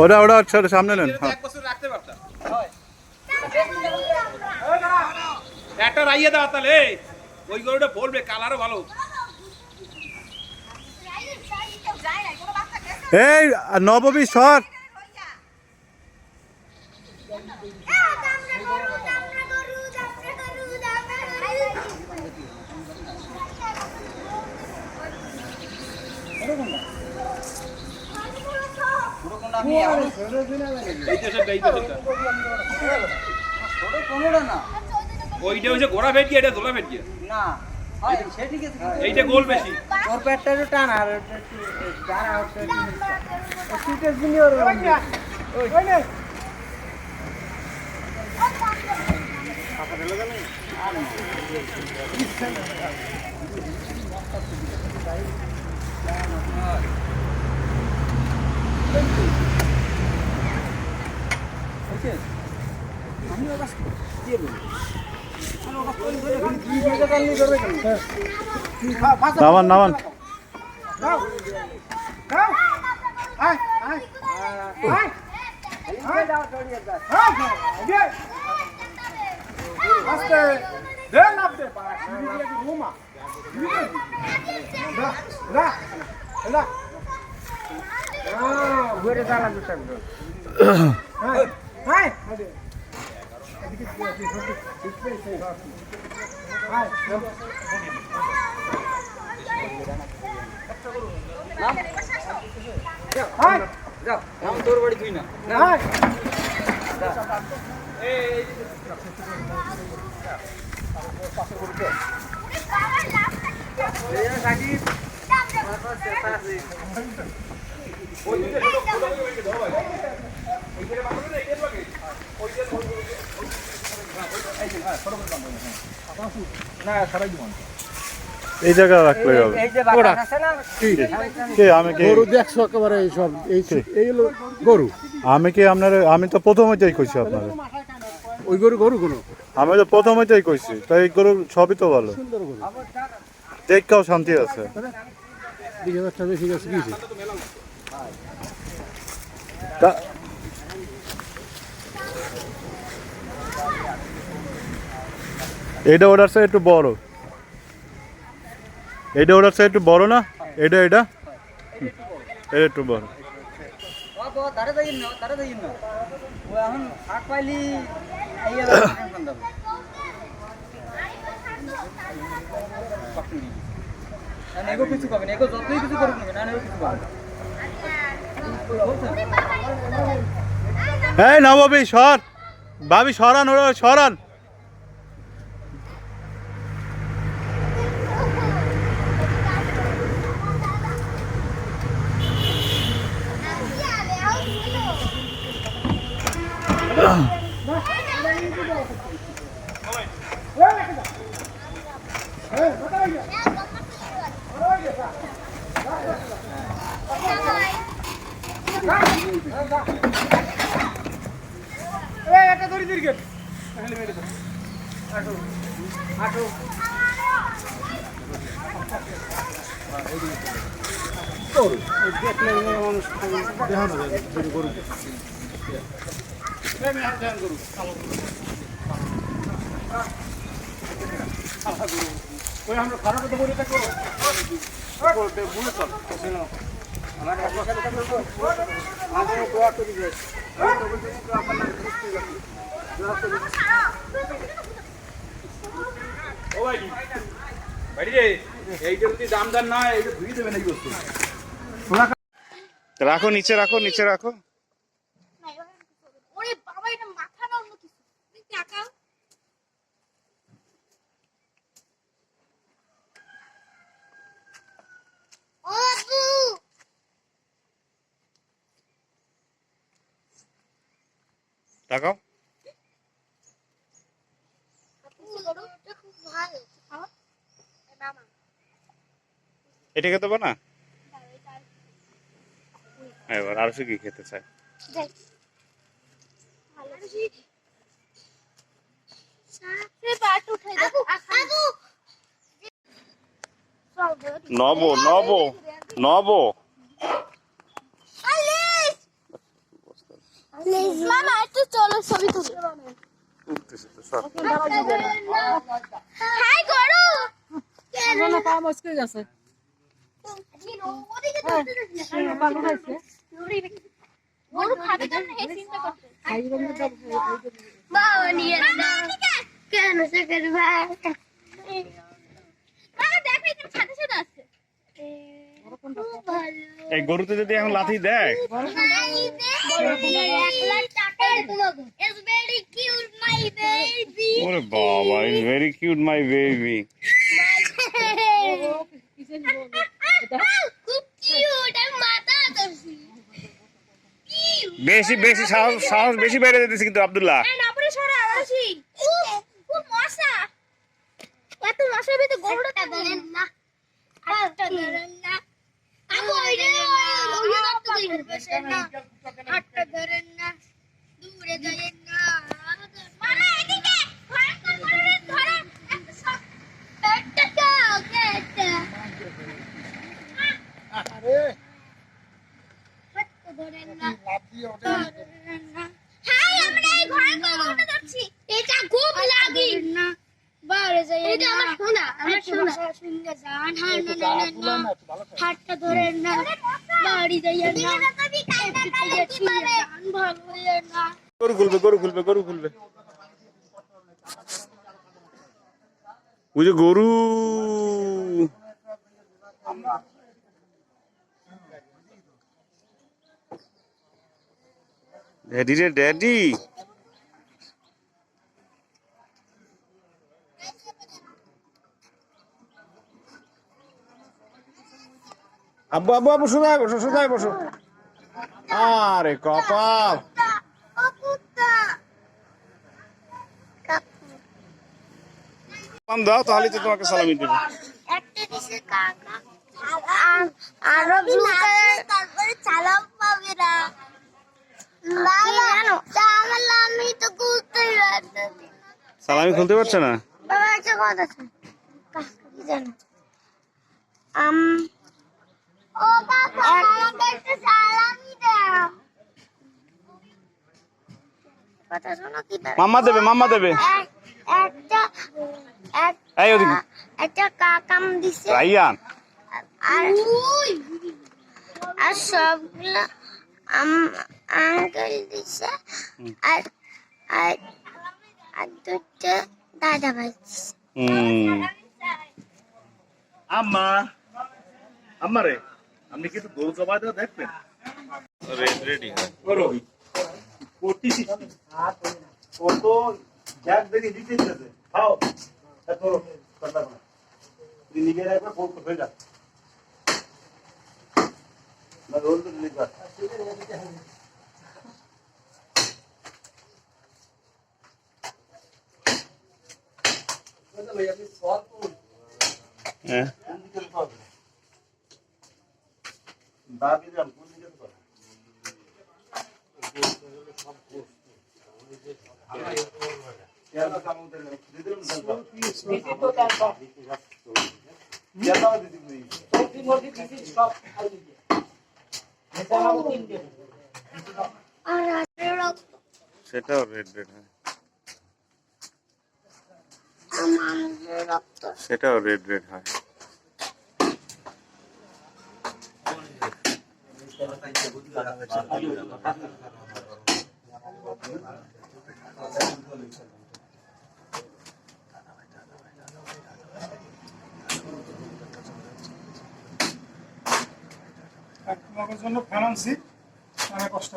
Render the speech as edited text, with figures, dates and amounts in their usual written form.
ওটা ওটা সামনে নেন। এক বছর রাখতে পারতাম একটা রাইয়ে দাও তাহলে ওই গরুটা বলবে কালারও ভালো। এই নববী সর ওইটা হচ্ছে ঘোড়া ভেটকি, এটা দোলা ভেটকি না, এইটা গোল বেশি। ওর পেটটা একটু টান আর নামান নামান। তোর বাড়ি তুই না এই জায়গা রাখলে হবে। আমি কি গরু দেখছো একেবারে এইসব এইগুলো গরু? আমি কি আপনার আমি তো প্রথমেই কইছি আপনার ওই গরু গরু কোনো আমি তো প্রথমেই কইছি তাই এই গরু সবই তো ভালো, সুন্দর গরু, দেখতেও শান্তি আছে। 20,000 টাকা বেশি গেছে কি এইটা ওটার সাথে একটু বড়, এইটা ওটার সাথে একটু বড় না, এটা এটা এটা একটু বড়। তারা যাই না ও এখন শাক পাইলি এগো কিছু পাবেন, এগো যতই কিছু করুক না এগো কিছু পাবেন। এই নববী সর, ভাবি সরান, ওরা সরান। রাখো নিচে, রাখো নিচে রাখো। তাকাও, এটা খেতে পারো না? এবার আর কি খেতে চায়? নব নব নব মামা একটু চলো ছবি তুলি উঠতেছে তো সব। হাই গরু না পা মস্কে গেছে গরু খাবে কেন হে চিন্তা করতে বাবা নিয়ে না কেন সে করে ভাই মামা দেখো এখানে সাদা সাদা আছে এই গরুতে যদি এখন লাথি দেয় ওরে বাবা is very cute my baby. বেশি বেশি সাহস বেশি বেড়ে যেতেছে কিন্তু আব্দুল্লাহ। এত মশার ভিতরে গরুটা ধরেন না হাতটা ধরেন না হাতটা ধরেন না দূরে যাবেন না মারা এদিকে ধরেন পেটটা খাও পেটটা আরে হাতটা ধরেন না লাঠি ওঠে হাই আমরা এই ঘরে গরুটা ধরছি এটা খুব লাগি না বাইরে যাই এটা আমার শোনা শুনলে জান হাতটা ধরেন না বাড়ি যাই না জান ভালো হয়ে না গরু খুলবে ওই যে গরু ড্যাডি রে ড্যাডি। আব্বু আব্বু আব্বু সোজায় বসো। আরে কপাল। সালাম দাও তাহলে তো তোমাকে সালামি দেবে। একটা দিছে কাকা আর ব্লু কালার তারপরে সালাম পাবে না বাবা আমি তো খুলতে পারছি সালামি খুলতে পারছে না। বাবা একটা কথা আছে কি জানো ও বাবা আমাকে একটা সালামি দাও কথা শোনো কি মাম্মা দেবে এই ওদিকে একটা কাকাম দিছে রাইয়ান আর সবগুলো আঙ্কেল দিছে আর আর আর দুটো দাদা ভাই দিছে আম্মা রে আপনি কিন্তু গরু জবাই দেওয়া দেখবেন রেডি করতেছি ও তো ব্যাগ দেখে দিতে দিতেছে খাও এত কথা না তুই নিজে একবার ফোন করে যা না রোল তো লিখবা হ্যাঁ দাবি দাম কোন দিকে তো সেটাও রেড হয় সেটাও রেড হয় তোমাদের জন্য ফ্যান আনছি, অনেক কষ্ট